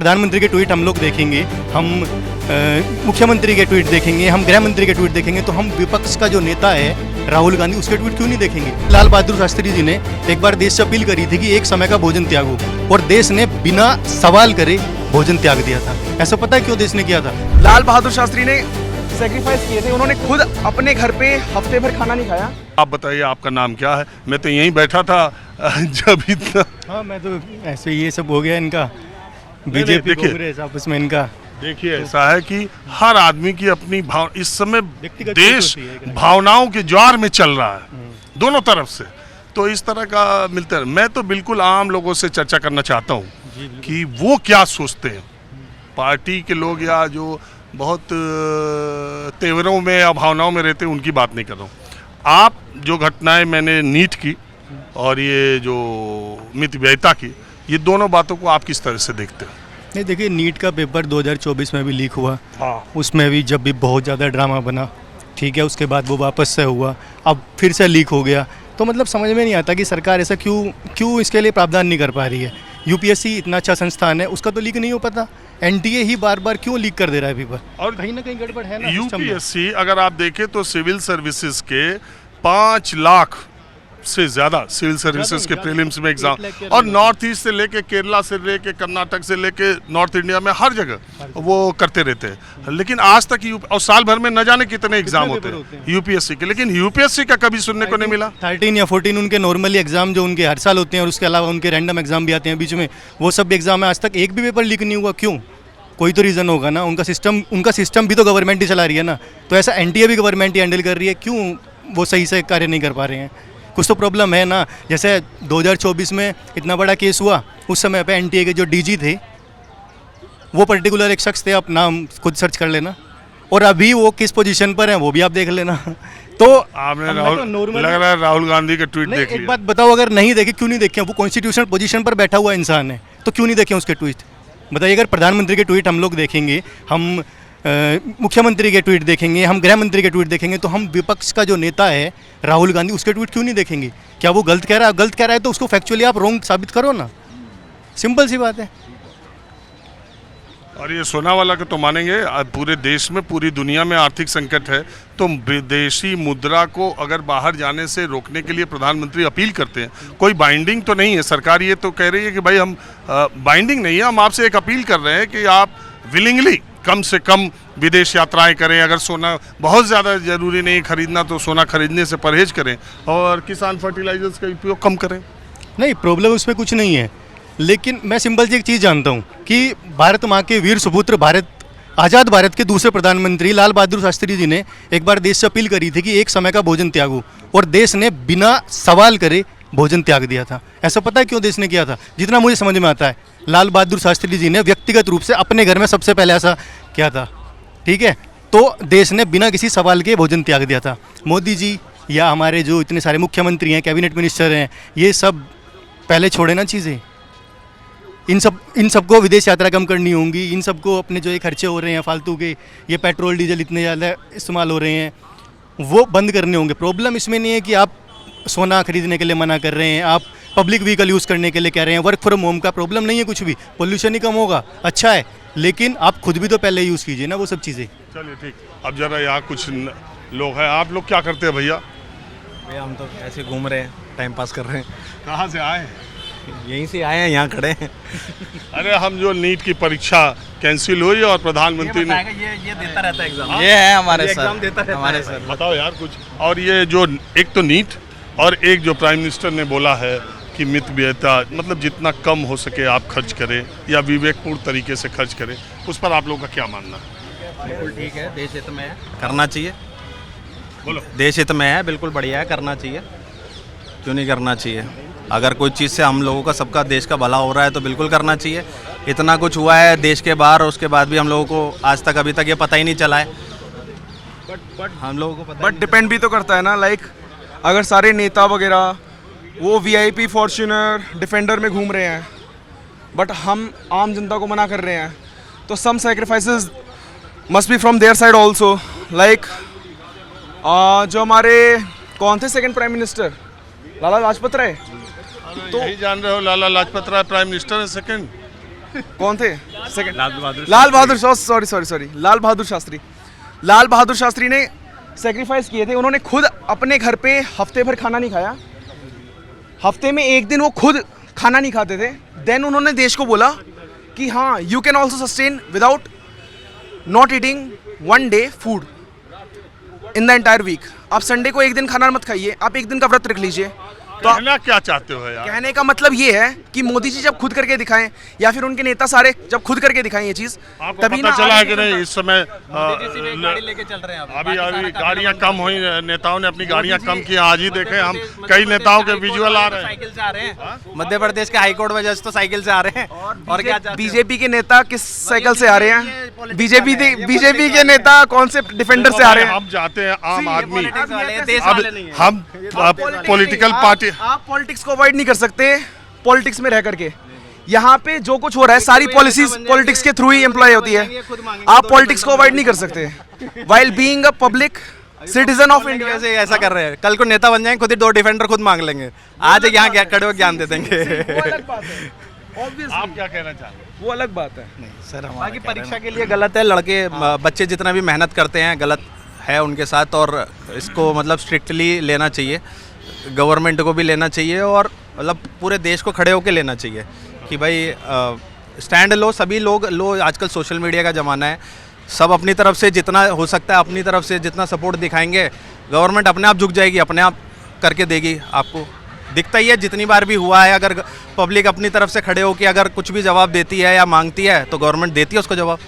प्रधानमंत्री के ट्वीट हम लोग देखेंगे, हम मुख्यमंत्री के ट्वीट देखेंगे, हम गृह मंत्री के ट्वीट देखेंगे, तो हम विपक्ष का जो नेता है राहुल गांधी उसके ट्वीट क्यों नहीं देखेंगे? लाल बहादुर शास्त्री जी ने एक बार देश से अपील करी थी कि एक समय का भोजन त्यागो, और देश ने बिना सवाल करे भोजन त्याग दिया था। ऐसा पता है क्यों देश ने किया था? लाल बहादुर शास्त्री ने सेक्रीफाइस किए थे, उन्होंने खुद अपने घर पे हफ्ते भर खाना नहीं खाया। आप बताइए आपका नाम क्या है? मैं तो यहीं बैठा था जब इतना। हाँ, मैं तो ऐसे ये सब हो गया इनका, बीजेपी कांग्रेस आपस में इनका। देखिए ऐसा है कि हर आदमी की अपनी इस समय व्यक्तिगत देश सोच होती है। भावनाओं के ज्वार में चल रहा है दोनों तरफ से, तो इस तरह का मिलता है। मैं तो बिल्कुल आम लोगों से चर्चा करना चाहता हूँ कि वो क्या सोचते हैं, पार्टी के लोग या जो बहुत तेवरों में या भावनाओं में रहते हैं उनकी बात नहीं कर रहा हूँ। आप जो घटनाएं मैंने नीट की और ये जो मित व्ययिता की, ये दोनों बातों को आप किस तरह से देखते हैं? नहीं, देखिए, नीट का पेपर 2024 में भी लीक हुआ, हाँ, उसमें भी जब भी बहुत ज़्यादा ड्रामा बना, ठीक है, उसके बाद वो वापस से हुआ, अब फिर से लीक हो गया। तो मतलब समझ में नहीं आता कि सरकार ऐसा क्यों इसके लिए प्रावधान नहीं कर पा रही है। यूपीएससी इतना अच्छा संस्थान है, उसका तो लीक नहीं हो पाता, एनटीए ही बार बार क्यों लीक कर दे रहा है पेपर? और कहीं ना कहीं गड़बड़ है ना। यूपीएससी अगर आप देखें तो सिविल सर्विसेज के 5 लाख से ज्यादा सिविल सर्विसेज के प्रीलिम्स में एग्जाम, और नॉर्थ ईस्ट से लेके केरला से लेके कर्नाटक से लेके नॉर्थ इंडिया में हर जगह वो करते रहते हैं। लेकिन आज तक और साल भर में न जाने कितने एग्जाम होते हैं यूपीएससी के, लेकिन यूपीएससी का कभी सुनने को नहीं मिला। 13 या 14 उनके नॉर्मली एग्जाम जो उनके हर साल होते हैं, और उसके अलावा उनके रैंडम एग्जाम भी आते हैं बीच में, वो सब एग्जाम है, आज तक एक भी पेपर लीक नहीं हुआ। क्यों? कोई तो रीज़न होगा ना। उनका सिस्टम भी तो गवर्नमेंट ही चला रही है ना, तो ऐसा एनटीए भी गवर्नमेंट ही हैंडल कर रही है, क्यों वो सही से कार्य नहीं कर पा रहे हैं? कुछ तो प्रॉब्लम है ना। जैसे 2024 में इतना बड़ा केस हुआ, उस समय पे एनटीए के जो डीजी थे वो पर्टिकुलर एक शख्स थे, आप नाम खुद सर्च कर लेना, और अभी वो किस पोजीशन पर हैं वो भी आप देख लेना। तो आपने लग रहा है राहुल गांधी का ट्वीट देख लिया। एक बात बताओ, अगर नहीं देखे, क्यों नहीं देखे? वो कॉन्स्टिट्यूशनल पोजीशन पर बैठा हुआ इंसान है, तो क्यों नहीं देखे उसके ट्वीट? बताइए, अगर प्रधानमंत्री के ट्वीट हम लोग देखेंगे, हम मुख्यमंत्री के ट्वीट देखेंगे, हम गृह मंत्री के ट्वीट देखेंगे, तो हम विपक्ष का जो नेता है राहुल गांधी उसके ट्वीट क्यों नहीं देखेंगे? क्या वो गलत कह रहा है तो उसको फैक्चुअली आप रॉन्ग साबित करो ना, सिंपल सी बात है। और ये सोनावाला को तो मानेंगे, पूरे देश में पूरी दुनिया में आर्थिक संकट है, तो विदेशी मुद्रा को अगर बाहर जाने से रोकने के लिए प्रधानमंत्री अपील करते हैं, कोई बाइंडिंग तो नहीं है। सरकार ये तो कह रही है कि भाई हम बाइंडिंग नहीं है, हम आपसे एक अपील कर रहे हैं कि आप विलिंगली कम से कम विदेश यात्राएं करें। अगर सोना बहुत ज़्यादा ज़रूरी नहीं खरीदना तो सोना खरीदने से परहेज करें, और किसान फर्टिलाइजर्स का उपयोग कम करें। नहीं, प्रॉब्लम उसमें कुछ नहीं है, लेकिन मैं सिंपल सी एक चीज़ जानता हूँ कि भारत माँ के वीर सुपुत्र, आज़ाद भारत के दूसरे प्रधानमंत्री लाल बहादुर शास्त्री जी ने एक बार देश से अपील करी थी कि एक समय का भोजन त्यागो, और देश ने बिना सवाल करे भोजन त्याग दिया था। ऐसा पता है क्यों देश ने किया था? जितना मुझे समझ में आता है, लाल बहादुर शास्त्री जी ने व्यक्तिगत रूप से अपने घर में सबसे पहले ऐसा किया था, ठीक है, तो देश ने बिना किसी सवाल के भोजन त्याग दिया था। मोदी जी या हमारे जो इतने सारे मुख्यमंत्री हैं, कैबिनेट मिनिस्टर हैं, ये सब पहले छोड़े ना चीज़ें। इन सबको विदेश यात्रा कम करनी होंगी, इन सबको अपने जो ये खर्चे हो रहे हैं फालतू के, ये पेट्रोल डीजल इतने ज़्यादा इस्तेमाल हो रहे हैं, वो बंद करने होंगे। प्रॉब्लम इसमें नहीं है कि आप सोना खरीदने के लिए मना कर रहे हैं, आप पब्लिक व्हीकल यूज़ करने के लिए कह रहे हैं, वर्क फ्रॉम होम का प्रॉब्लम नहीं है कुछ भी, पोल्यूशन ही कम होगा, अच्छा है, लेकिन आप खुद भी तो पहले यूज़ कीजिए ना वो सब चीज़ें। चलिए ठीक, अब जरा यहाँ कुछ लोग हैं। आप लोग क्या करते हैं भैया? हम तो ऐसे घूम रहे हैं, टाइम पास कर रहे हैं। कहाँ से आए? यहीं से आए हैं, यहाँ खड़े हैं। अरे हम जो नीट की परीक्षा कैंसिल हुई और प्रधानमंत्री ने ये देता रहता है एग्जाम, ये है हमारे सर, एग्जाम देता रहता हमारे है। सर। बताओ यार कुछ। और ये जो एक तो नीट, और एक जो प्राइम मिनिस्टर ने बोला है कि मित व्ययिता, मतलब जितना कम हो सके आप खर्च करें या विवेकपूर्ण तरीके से खर्च करें, उस पर आप लोगों का क्या मानना है? बिल्कुल ठीक है, देश हित में है, करना चाहिए। बोलो। देश हित में है, बिल्कुल बढ़िया है, करना चाहिए, क्यों नहीं करना चाहिए? अगर कोई चीज़ से हम लोगों का, सबका देश का भला हो रहा है तो बिल्कुल करना चाहिए। इतना कुछ हुआ है देश के बाहर, उसके बाद भी हम लोगों को आज तक अभी तक ये पता ही नहीं चला है। बट हम लोगों को पता डिपेंड भी तो करता है ना, लाइक अगर सारे नेता वगैरह वो वीआईपी फॉर्च्यूनर डिफेंडर में घूम रहे हैं, बट हम आम जनता को मना कर रहे हैं, तो some sacrifices must be from their side also. Like जो हमारे कौन थे second prime minister, Lala Lajpat Rai, तो यही जान रहे हो लाला लाजपत राय प्राइम मिनिस्टर है सेकंड? कौन थे? सेकंड लाल बहादुर सॉरी लाल बहादुर शास्त्री ने सेक्रीफाइस किए थे। उन्होंने खुद अपने घर पे हफ्ते भर खाना नहीं खाया, हफ्ते में एक दिन वो खुद खाना नहीं खाते थे। देन उन्होंने देश को बोला कि हाँ, you can also sustain without not eating one day food in the entire week. आप संडे को एक दिन खाना मत खाइए, आप एक दिन का व्रत रख लीजिए। तो कहना क्या चाहते हो यार? कहने का मतलब ये है कि मोदी जी जब खुद करके दिखाएं या फिर उनके नेता सारे जब खुद करके दिखाएं ये चीज, आपको तभी पता ना चला है आगे कि नहीं इस समय गाड़ी लेके चल रहे हैं अभी गाड़ियां कम हुई, नेताओं ने अपनी गाड़ियां कम की। आज ही देखे हम कई नेताओं के विजुअल आ रहे हैं। साइकिल से आ रहे हैं, मध्य प्रदेश के हाईकोर्ट में जज तो साइकिल से आ रहे हैं। और क्या चाहते हो? बीजेपी के नेता किस साइकिल से आ रहे हैं? बीजेपी के नेता कौन से डिफेंडर से आ रहे हैं? हम जाते हैं आम आदमी, देश अब वाले नहीं है। हम पॉलिटिकल पार्टी, आप पॉलिटिक्स को अवॉइड नहीं कर सकते पॉलिटिक्स में रह करके। यहाँ पे जो कुछ हो रहा है सारी पॉलिसीज पॉलिटिक्स के थ्रू ही एम्प्लॉय होती है। आप पॉलिटिक्स को अवॉइड नहीं कर सकते while being a public citizen of India. India से ऐसा कर रहे हैं, कल को नेता बन जाएंगे खुद ही 2 डिफेंडर खुद मांग लेंगे। आज यहाँ खड़े होकर ज्ञान दे देंगे। वो अलग बात है, ऑब्वियसली आप क्या कहना चाहते हैं? वो अलग बात है। बाकी परीक्षा के लिए गलत है, लड़के बच्चे जितना भी मेहनत करते हैं गलत है उनके साथ, और इसको मतलब स्ट्रिक्टली लेना चाहिए, गवर्नमेंट को भी लेना चाहिए, और मतलब पूरे देश को खड़े होकर लेना चाहिए कि भाई स्टैंड लो, सभी लोग लो। आजकल सोशल मीडिया का ज़माना है, सब अपनी तरफ से जितना हो सकता है अपनी तरफ से जितना सपोर्ट दिखाएंगे, गवर्नमेंट अपने आप झुक जाएगी, अपने आप करके देगी। आपको दिखता ही है जितनी बार भी हुआ है, अगर पब्लिक अपनी तरफ से खड़े होकर अगर कुछ भी जवाब देती है या मांगती है तो गवर्नमेंट देती है उसको जवाब।